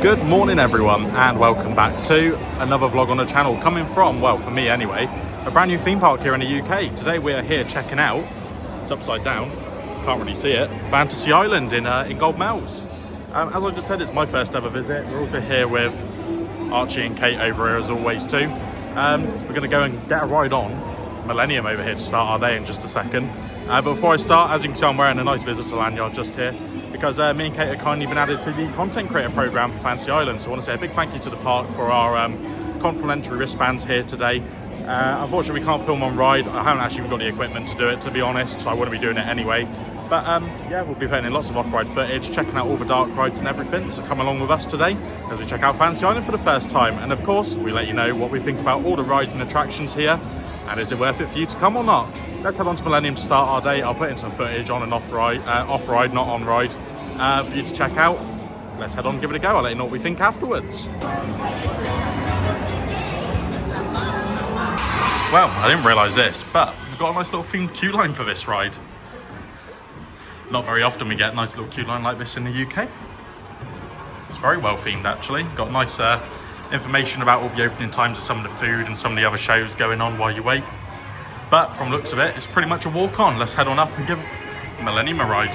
Good morning everyone, and welcome back to another vlog on the channel, coming from, well, for me anyway, a brand new theme park here in the UK. Today we are here checking out, it's upside down, can't really see it, Fantasy Island in Gold Mills. As I just said, it's my first ever visit. We're also here with Archie and Kate over here as always too. We're going to go and get a ride on Millennium over here to start our day in just a second. But before I start, as you can see, I'm wearing a nice visitor lanyard just here because me and Kate have kindly been added to the content creator program for Fantasy Island. So I want to say a big thank you to the park for our complimentary wristbands here today. Unfortunately, we can't film on ride. I haven't actually got the equipment to do it, to be honest, so I wouldn't be doing it anyway. But yeah, we'll be putting in lots of off-ride footage, checking out all the dark rides and everything. So come along with us today as we check out Fantasy Island for the first time. And of course, we let you know what we think about all the rides and attractions here. And is it worth it for you to come or not? Let's head on to Millennium to start our day. I'll put in some footage on and off-ride, not on ride, for you to check out. Let's head on and give it a go. I'll let you know what we think afterwards. Well, I didn't realise this, but we've got a nice little themed queue line for this ride. Not very often we get a nice little queue line like this in the UK. It's very well themed actually. Got nice information about all the opening times of some of the food and some of the other shows going on while you wait. But from the looks of it, it's pretty much a walk on. Let's head on up and give Millennium a ride.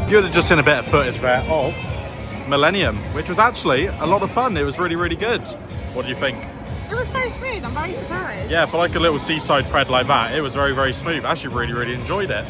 You would have just seen a bit of footage there of Millennium, which was actually a lot of fun. It was really, really good. What do you think? It was so smooth, I'm very surprised. Yeah, for like a little seaside pred like that, it was very, very smooth. I actually really, really enjoyed it.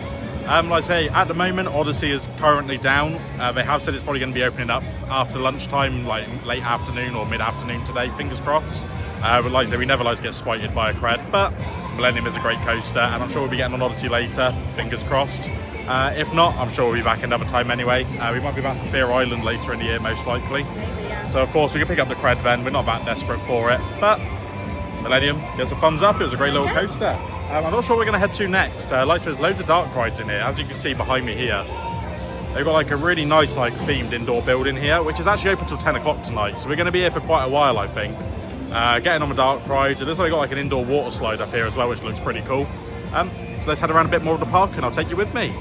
Like I say, at the moment, Odyssey is currently down. They have said it's probably going to be opening up after lunchtime, like late afternoon or mid-afternoon today, fingers crossed. But like I say, we never like to get spited by a cred, but Millennium is a great coaster, and I'm sure we'll be getting on Odyssey later, fingers crossed. If not, I'm sure we'll be back another time anyway. We might be back for Fear Island later in the year, most likely. Yeah. So of course we can pick up the cred then. We're not that desperate for it, but Millennium gets a thumbs up. It was a great little coaster. I'm not sure where we're going to head to next. Like there's loads of dark rides in here, as you can see behind me here. They've got like a really nice like themed indoor building here, which is actually open till 10 o'clock tonight. So we're going to be here for quite a while, I think. Getting on the dark rides. It looks like got like an indoor water slide up here as well, which looks pretty cool. So let's head around a bit more of the park and I'll take you with me.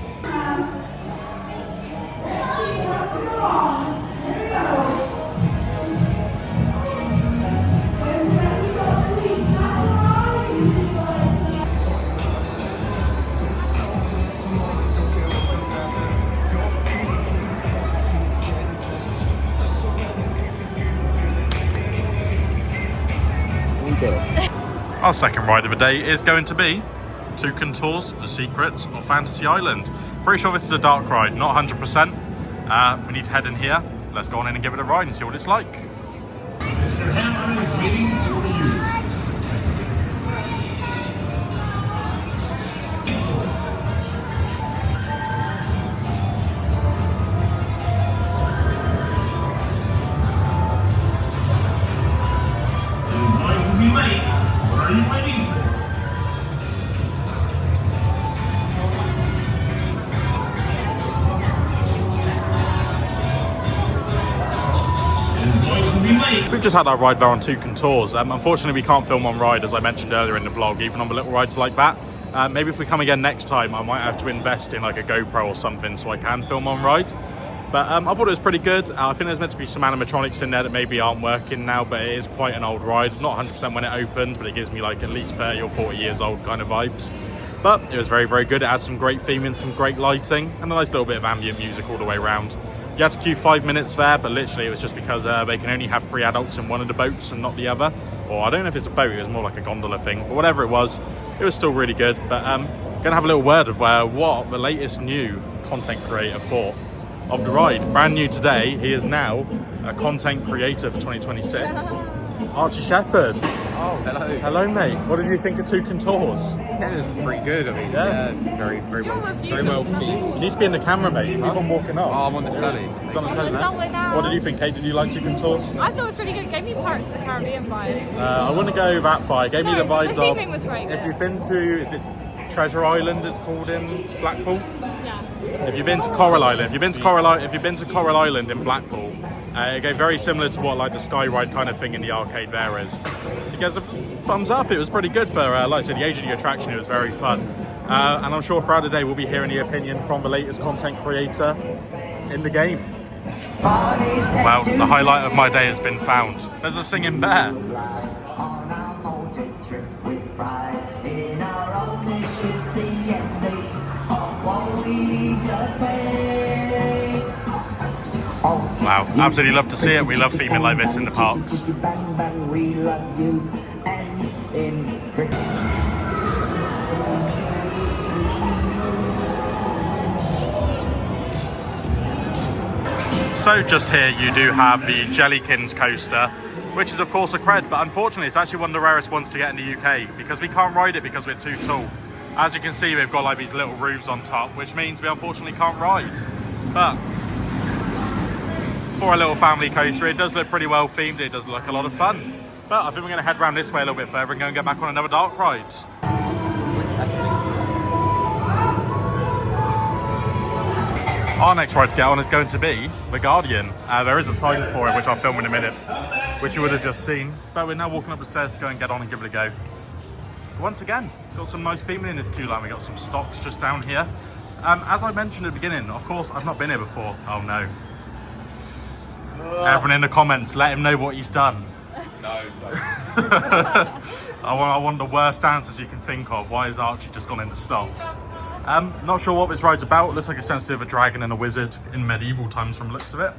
Our second ride of the day is going to be Toucan Tours, The Secrets of Fantasy Island. Pretty sure this is a dark ride, not 100%. We need to head in here. Let's go on in and give it a ride and see what it's like. Mr. Hampton is waiting for you. It is going to be late. What are you waiting for? We've just had our ride there on Toucan Tours. Unfortunately, we can't film on ride, as I mentioned earlier in the vlog, even on the little rides like that. Maybe if we come again next time, I might have to invest in like a GoPro or something so I can film on ride. But I thought it was pretty good. I think there's meant to be some animatronics in there that maybe aren't working now, but it is quite an old ride. Not 100% when it opened, but it gives me like at least 30 or 40 years old kind of vibes. But it was very, very good. It had some great theming, some great lighting, and a nice little bit of ambient music all the way around. You had to queue 5 minutes there, but literally it was just because they can only have 3 adults in one of the boats and not the other. Or I don't know if it's a boat, it was more like a gondola thing, but whatever it was still really good. But Gonna have a little word of what the latest new content creator thought of the ride. Brand new today, he is now a content creator for 2026. Archie Shepherd. Oh, hello. Hello, mate. What did you think of Toucan Tours? Yeah, it was pretty good. I mean, Yeah. very well themed. You need to be in the camera, mate. You keep on walking up. Oh, I'm on the telly. It's on the telly, It's all the way mate. down. What did you think, Kate? Did you like Toucan Tours? I thought it was really good. It gave me Pirates of the Caribbean vibes. I wouldn't go that far. It gave me the vibes the of... theming was very good. If you've been to... Is it Treasure Island it's called in Blackpool? Yeah. If you've been to Coral Island, if you've been to Coral Island in Blackpool, it gave very similar to what like the Sky Ride kind of thing in the arcade there is. It gives a thumbs up. It was pretty good for, like I said, the age of the attraction. It was very fun. And I'm sure throughout the day we'll be hearing the opinion from the latest content creator in the game. Well, the highlight of my day has been found. There's a singing bear. Wow, absolutely love to see it. We love theming like this in the parks. So just here you do have the Jellykins coaster, which is of course a cred, but unfortunately it's actually one of the rarest ones to get in the UK because we can't ride it because we're too tall. As you can see, we've got like these little roofs on top, which means we unfortunately can't ride. But for a little family coaster, it does look pretty well themed. It does look a lot of fun. But I think we're going to head around this way a little bit further and go and get back on another dark ride. Our next ride to get on is going to be the Guardian. There is a sign for it, which I'll film in a minute, which you would have just seen. But we're now walking up the stairs to go and get on and give it a go. Once again, got some nice theming in this queue line. We got some stops just down here. As I mentioned at the beginning, of course, I've not been here before. Oh no. Everyone in the comments, let him know what he's done. No, I want the worst answers you can think of. Why has Archie just gone into stocks? Not sure what this ride's about. It looks like a sensitive a dragon and a wizard in medieval times from the looks of it.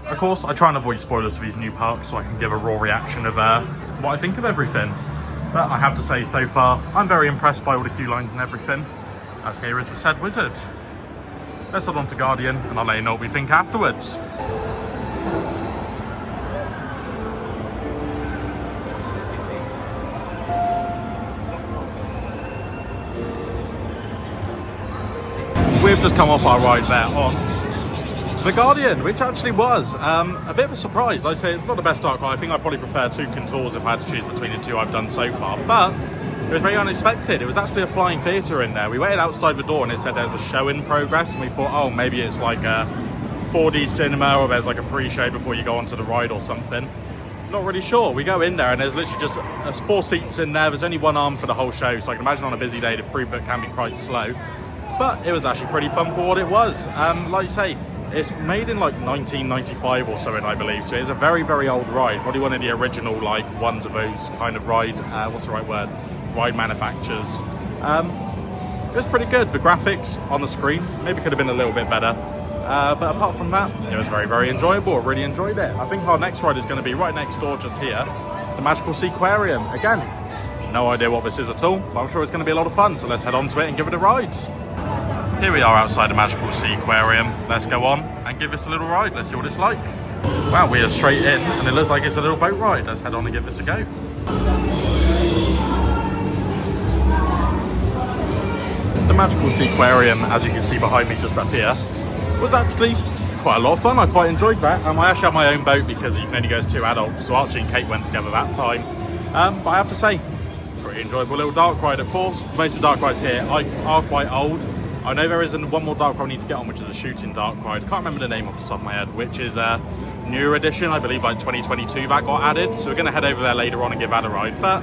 Of course, I try and avoid spoilers for these new parks so I can give a raw reaction of what I think of everything. But I have to say, so far, I'm very impressed by all the queue lines and everything. As here is the said wizard. Let's head on to Guardian and I'll let you know what we think afterwards. We've just come off our ride there on the Guardian, which actually was a bit of a surprise. Like I say, it's not the best dark ride. I think I probably prefer Toucan Tours if I had to choose between the two I've done so far, but it was very unexpected. It was actually a flying theatre in there. We waited outside the door and it said there's a show in progress, and we thought, oh, maybe it's like a 4D cinema or there's like a pre-show before you go onto the ride or something. Not really sure. We go in there and there's literally just there's 4 seats in there. There's only one arm for the whole show, so I can imagine on a busy day the throughput can be quite slow. But it was actually pretty fun for what it was. Like you say, it's made in like 1995 or something, I believe. So it's a very, very old ride. Probably one of the original like ones of those kind of ride. What's the right word? Ride manufacturers. It was pretty good. The graphics on the screen maybe could have been a little bit better. But apart from that, it was very, very enjoyable. I really enjoyed it. I think our next ride is going to be right next door, just here, the Magical Seaquarium. Again, no idea what this is at all, but I'm sure it's going to be a lot of fun. So let's head on to it and give it a ride. Here we are outside the Magical Seaquarium. Let's go on and give this a little ride. Let's see what it's like. Wow, we are straight in and it looks like it's a little boat ride. Let's head on and give this a go. The Magical Seaquarium, as you can see behind me just up here, was actually quite a lot of fun. I quite enjoyed that. I actually have my own boat because you can only go as 2 adults, so Archie and Kate went together that time. But I have to say, pretty enjoyable little dark ride. Of course, most of the dark rides here are quite old. I know there is one more dark ride I need to get on, which is a shooting dark ride. I can't remember the name off the top of my head, which is a newer edition, I believe like 2022 that got added. So we're going to head over there later on and give that a ride. But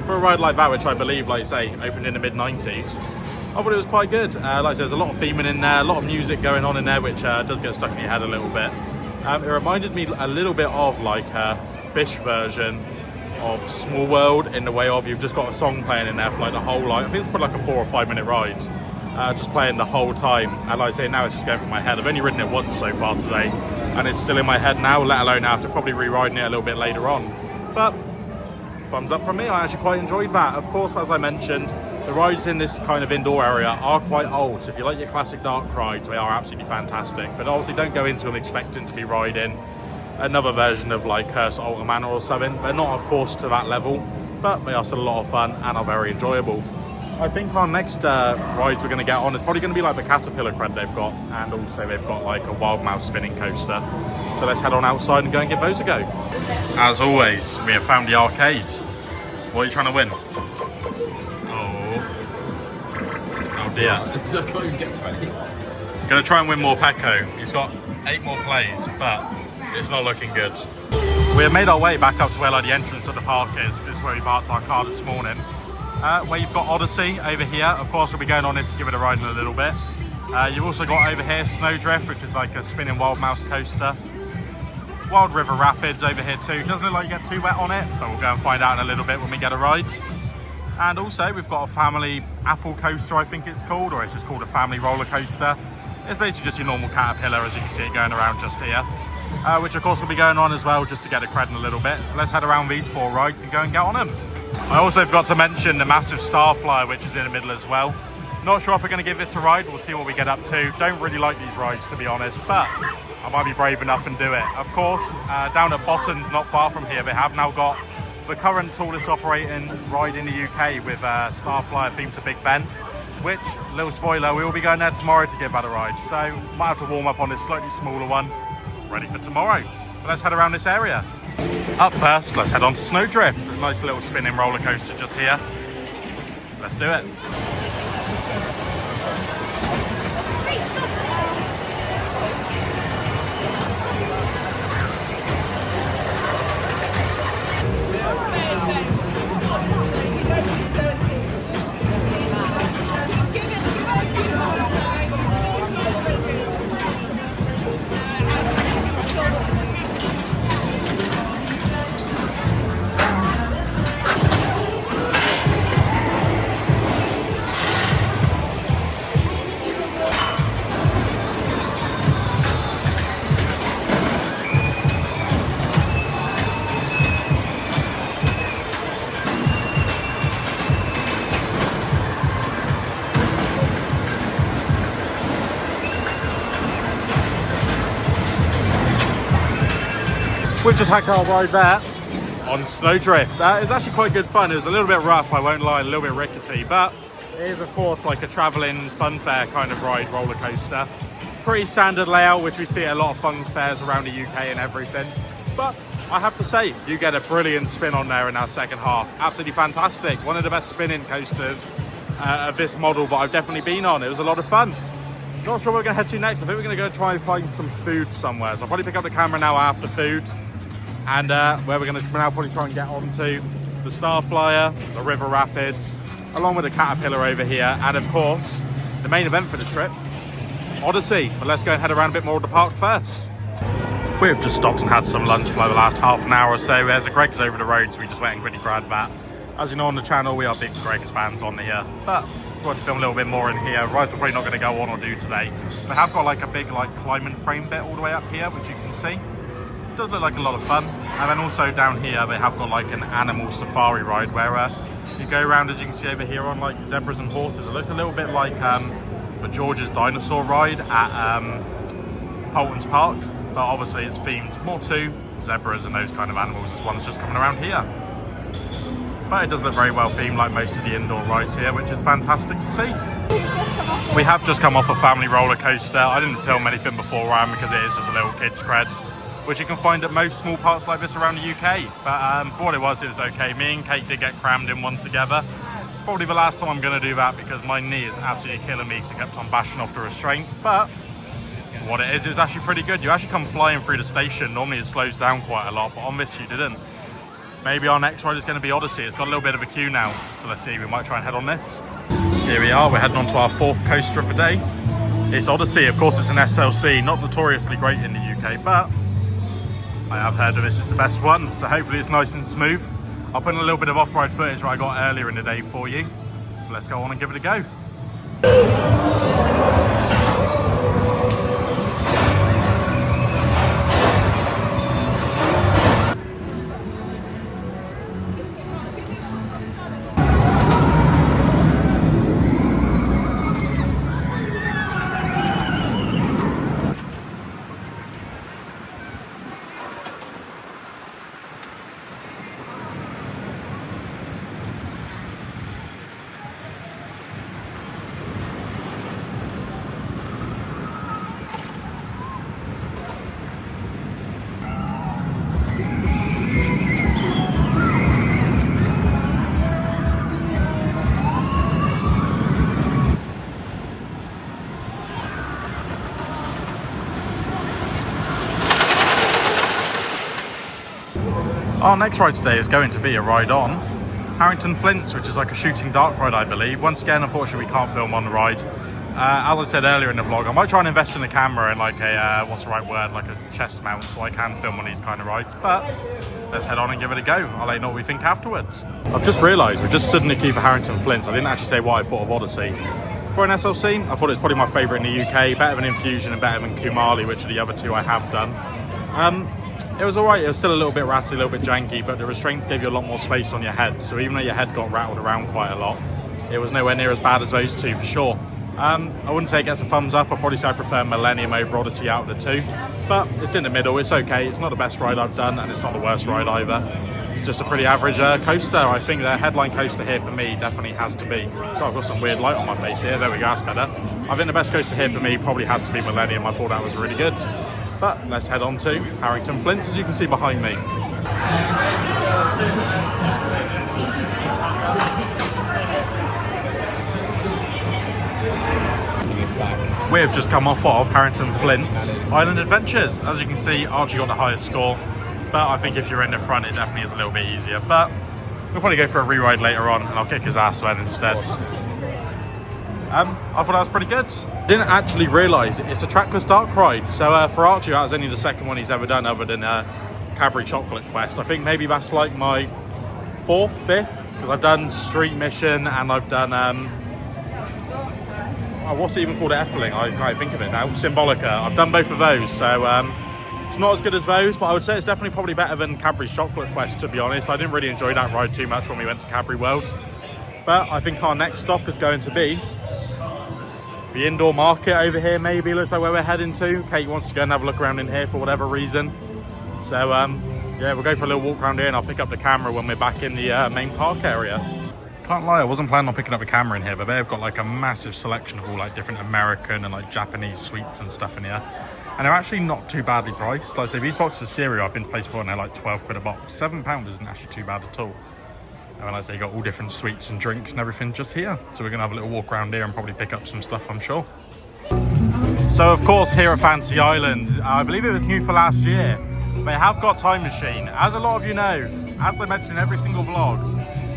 for a ride like that, which I believe, like I say, opened in the mid-90s, I thought it was quite good. Like I said, there's a lot of theming in there, a lot of music going on in there, which does get stuck in your head a little bit. It reminded me a little bit of like a fish version of Small World, in the way of you've just got a song playing in there for like the whole I think it's probably like a 4 or 5 minute ride. Just playing the whole time, and like I say, now it's just going through my head. I've only ridden it once so far today and it's still in my head now, let alone after probably re-riding it a little bit later on. But thumbs up from me, I actually quite enjoyed that. Of course, as I mentioned, The rides in this kind of indoor area are quite old, so if you like your classic dark rides, they are absolutely fantastic. But obviously don't go into them expecting to be riding another version of like Curse Altar Manor or something. They're not, of course, to that level, but they are still a lot of fun and are very enjoyable. I think our next rides we're going to get on is probably going to be like the Caterpillar cred they've got, and also they've got like a Wild Mouse spinning coaster. So let's head on outside and go and give those a go. As always, we have found the arcade. What are you trying to win? Oh dear. So I can't even get 20. Gonna try and win more Pecco. He's got 8 more plays, but it's not looking good. We have made our way back up to where like the entrance of the park is. This is where we parked our car this morning. Where you've got Odyssey over here. Of course, we'll be going on this to give it a ride in a little bit. You've also got over here Snowdrift, which is like a spinning Wild Mouse coaster. Wild River Rapids over here too. Doesn't look like you get too wet on it, but we'll go and find out in a little bit when we get a ride. And also we've got a family apple coaster, I think it's called, or it's just called a family roller coaster. It's basically just your normal Caterpillar, as you can see it going around just here. Which of course will be going on as well, just to get a cred in a little bit. So let's head around these 4 rides and go and get on them. I also forgot to mention the massive Starflyer, which is in the middle as well. Not sure if we're going to give this a ride. We'll see what we get up to. Don't really like these rides, to be honest, but I might be brave enough and do it. Of course, down at Botton's, not far from here, they have now got the current tallest operating ride in the UK with Starflyer themed to Big Ben, which, little spoiler, we will be going there tomorrow to give that a ride. So might have to warm up on this slightly smaller one, ready for tomorrow. But let's head around this area. Up first, let's head on to Snowdrift. There's a nice little spinning roller coaster just here. Let's do it. We've just had our ride there on Snowdrift. It's actually quite good fun. It was a little bit rough, I won't lie, a little bit rickety, but it is of course like a travelling fun fair kind of ride, roller coaster. Pretty standard layout, which we see at a lot of fun fairs around the UK and everything. But I have to say, you get a brilliant spin on there in our second half. Absolutely fantastic. One of the best spinning coasters of this model that I've definitely been on. It was a lot of fun. Not sure where we're going to head to next. I think we're going to go try and find some food somewhere. So I'll probably pick up the camera now after food. And where we're going to now probably try and get onto the Starflyer, the River Rapids, along with the Caterpillar over here, and of course, the main event for the trip, Odyssey. But let's go and head around a bit more of the park first. We've just stopped and had some lunch for like the last half an hour or so. There's a Greggs over the road, so we just went and quickly grabbed that. As you know on the channel, we are big Greggs fans on here, but I wanted to film a little bit more in here. Rides are probably not going to go on or do today. They have got like a big like climbing frame bit all the way up here, which you can see. Does look like a lot of fun. And then also down here they have got like an animal safari ride where you go around, as you can see over here, on like zebras and horses. It looks a little bit like the George's dinosaur ride at Holton's Park, but obviously it's themed more to zebras and those kind of animals. This one's just coming around here, but it does look very well themed like most of the indoor rides here, which is fantastic to see. We have just come off a family roller coaster. I didn't film anything beforehand because it is just a little kids cred, which you can find at most small parks like this around the UK. But for what it was okay. Me and Kate did get crammed in one together. Probably the last time I'm going to do that because my knee is absolutely killing me, so I kept on bashing off the restraint. But what it is actually pretty good. You actually come flying through the station. Normally it slows down quite a lot, but on this you didn't. Maybe our next ride is going to be Odyssey. It's got a little bit of a queue now, so let's see, we might try and head on this. Here we are, we're heading on to our 4th coaster of the day. It's Odyssey. Of course it's an SLC, not notoriously great in the UK, but I have heard that this is the best one, so hopefully it's nice and smooth. I'll put in a little bit of off-road footage that I got earlier in the day for you. Let's go on and give it a go. Our next ride today is going to be a ride on Harrington Flints, which is like a shooting dark ride, I believe. Once again, unfortunately, we can't film on the ride. As I said earlier in the vlog, I might try and invest in a camera and like a, what's the right word, like a chest mount, so I can film on these kind of rides. But let's head on and give it a go. I'll let you know what we think afterwards. I've just realised we just stood in the queue for Harrington Flints. I didn't actually say what I thought of Odyssey. For an SLC, I thought it's probably my favourite in the UK, better than Infusion and better than Kumali, which are the other two I have done. It was alright, it was still a little bit ratty, a little bit janky, but the restraints gave you a lot more space on your head. So even though your head got rattled around quite a lot, it was nowhere near as bad as those two for sure. I wouldn't say it gets a thumbs up. I'd probably say I prefer Millennium over Odyssey out of the two, but it's in the middle. It's okay. It's not the best ride I've done, and it's not the worst ride either. It's just a pretty average coaster. I think the headline coaster here for me definitely has to be. God, I've got some weird light on my face here. There we go. That's better. I think the best coaster here for me probably has to be Millennium. I thought that was really good. But let's head on to Harrington Flints, as you can see behind me. We've just come off of Harrington Flints Island Adventures. As you can see, Archie got the highest score, but I think if you're in the front, it definitely is a little bit easier. But we'll probably go for a re-ride later on, and I'll kick his ass then instead. I thought that was pretty good. Didn't actually realise it's a trackless dark ride. So for Archie, that was only the second one he's ever done other than Cadbury Chocolate Quest. I think maybe that's like my fourth, fifth, because I've done Street Mission and I've done what's it even called, Effeling? I can't think of it now. Symbolica. I've done both of those, so it's not as good as those, but I would say it's definitely probably better than Cadbury's Chocolate Quest, to be honest. I didn't really enjoy that ride too much when we went to Cadbury World. But I think our next stop is going to be the indoor market over here, maybe. Looks like where we're heading to. Kate wants to go and have a look around in here for whatever reason. So yeah, we'll go for a little walk around here and I'll pick up the camera when we're back in the main park area. Can't lie, I wasn't planning on picking up a camera in here, but they've got like a massive selection of all like different American and like Japanese sweets and stuff in here. And they're actually not too badly priced. Like I say, these boxes of cereal I've been to places before and they're like 12 quid a box. £7 isn't actually too bad at all. And like I say, you got all different sweets and drinks and everything just here. So we're gonna have a little walk around here and probably pick up some stuff, I'm sure. So of course here at Fantasy Island, I believe it was new for last year, they have got Time Machine. As a lot of you know, as I mentioned in every single vlog,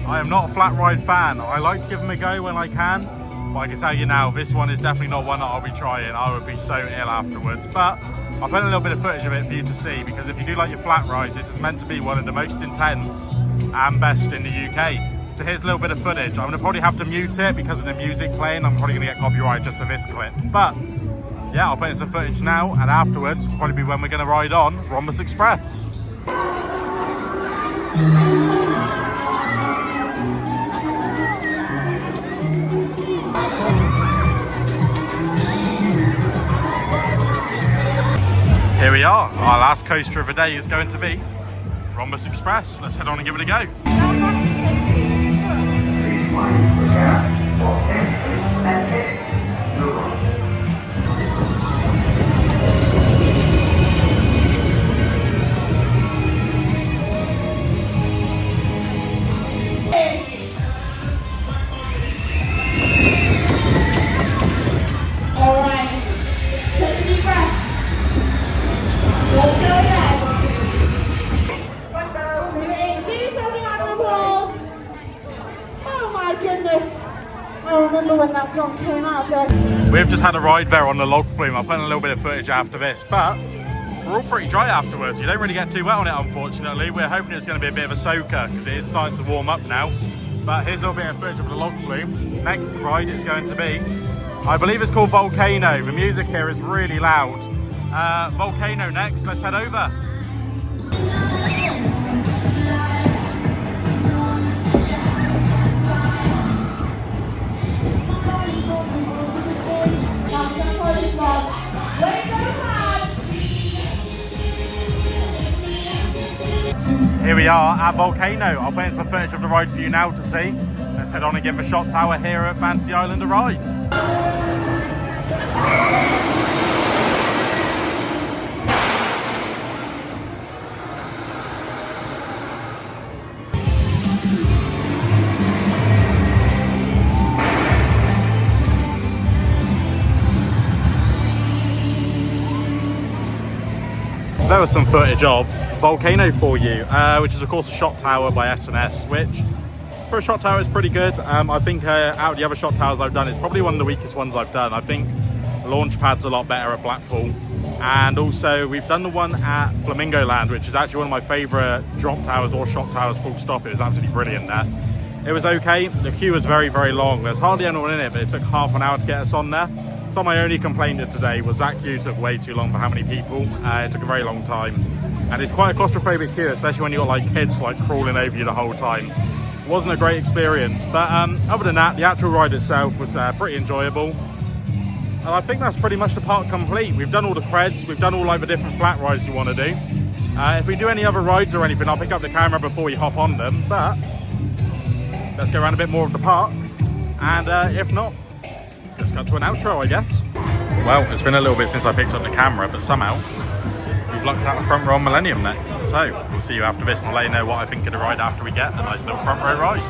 I am not a flat ride fan. I like to give them a go when I can, but I can tell you now, this one is definitely not one that I'll be trying. I would be so ill afterwards. But I'll put a little bit of footage of it for you to see, because if you do like your flat rides, this is meant to be one of the most intense and best in the UK. So here's a little bit of footage. I'm gonna probably have to mute it because of the music playing. I'm probably gonna get copyright just for this clip. But yeah, I'll put in some footage now, and afterwards will probably be when we're gonna ride on Rhombus Express. Here we are. Our last coaster of the day is going to be Rhombus Express. Let's head on and give it a go. When that song came out, we've just had a ride there on the log flume. I'll put in a little bit of footage after this, but we're all pretty dry afterwards. You don't really get too wet on it, unfortunately. We're hoping it's going to be a bit of a soaker because it is starting to warm up now. But here's a little bit of footage of the log flume. Next ride is going to be, I believe it's called Volcano. The music here is really loud. Volcano next. Let's head over. Here we are at Volcano. I'll put in some footage of the ride for you now to see. Let's head on and give the shot tower here at Fantasy Island a ride. there was some footage of Volcano for you, which is of course a shot tower by S&S, which for a shot tower is pretty good. I think out of the other shot towers I've done, it's probably one of the weakest ones I've done. I think Launchpad's a lot better at Blackpool. And also we've done the one at Flamingo Land, which is actually one of my favourite drop towers or shot towers full stop. It was absolutely brilliant there. It was okay. The queue was very, very long. There's hardly anyone in it, but it took half an hour to get us on there. So my only complaint of today was that queue took way too long for how many people. It took a very long time. And it's quite a claustrophobic queue, especially when you've got like kids like crawling over you the whole time. It wasn't a great experience. But other than that, the actual ride itself was pretty enjoyable. And I think that's pretty much the park complete. We've done all the creds, we've done all like the different flat rides you want to do. If we do any other rides or anything, I'll pick up the camera before we hop on them, but let's go around a bit more of the park. And if not, let's cut to an outro, I guess. Well, it's been a little bit since I picked up the camera, but somehow we've lucked out the front row on Millennium next. So we'll see you after this and I'll let you know what I think of the ride after we get a nice little front row ride.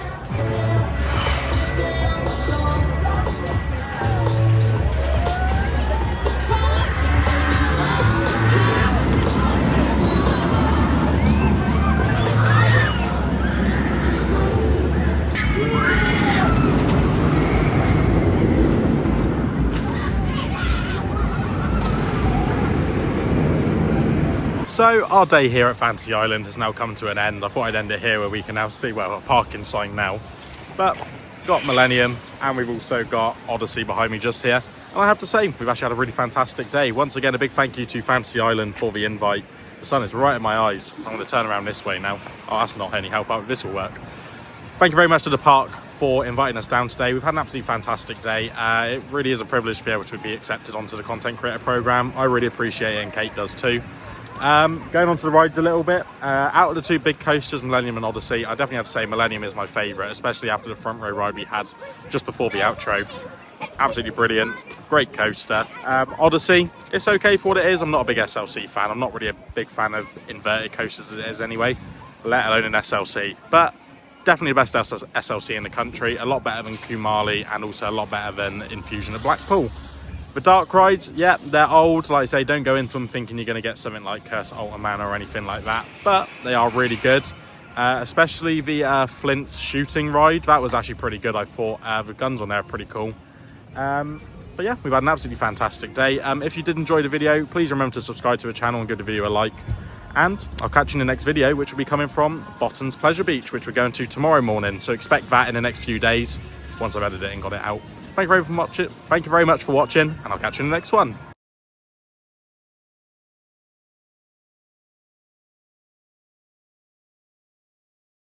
So our day here at Fantasy Island has now come to an end. I thought I'd end it here where we can now see, well, a parking sign now. But got Millennium and we've also got Odyssey behind me just here. And I have to say, we've actually had a really fantastic day. Once again, a big thank you to Fantasy Island for the invite. The sun is right in my eyes, so I'm going to turn around this way now. Oh, that's not any help out. This will work. Thank you very much to the park for inviting us down today. We've had an absolutely fantastic day. It really is a privilege to be able to be accepted onto the content creator program. I really appreciate it and Kate does too. Going on to the rides a little bit, out of the two big coasters, Millennium and Odyssey, I definitely have to say Millennium is my favourite, especially after the front row ride we had just before the outro. Absolutely brilliant, great coaster. Odyssey, it's okay for what it is. I'm not a big SLC fan. I'm not really a big fan of inverted coasters as it is anyway, let alone an SLC. But definitely the best SLC in the country, a lot better than Kumali and also a lot better than Infusion at Blackpool. The dark rides, yeah, they're old. Like I say, don't go into them thinking you're going to get something like Curse Altar Manor or anything like that. But they are really good, especially the Flint's shooting ride. That was actually pretty good, I thought. The guns on there are pretty cool. But yeah, we've had an absolutely fantastic day. If you did enjoy the video, please remember to subscribe to the channel and give the video a like. And I'll catch you in the next video, which will be coming from Botton's Pleasure Beach, which we're going to tomorrow morning. So expect that in the next few days once I've edited it and got it out. Thank you very much for watching, and I'll catch you in the next one.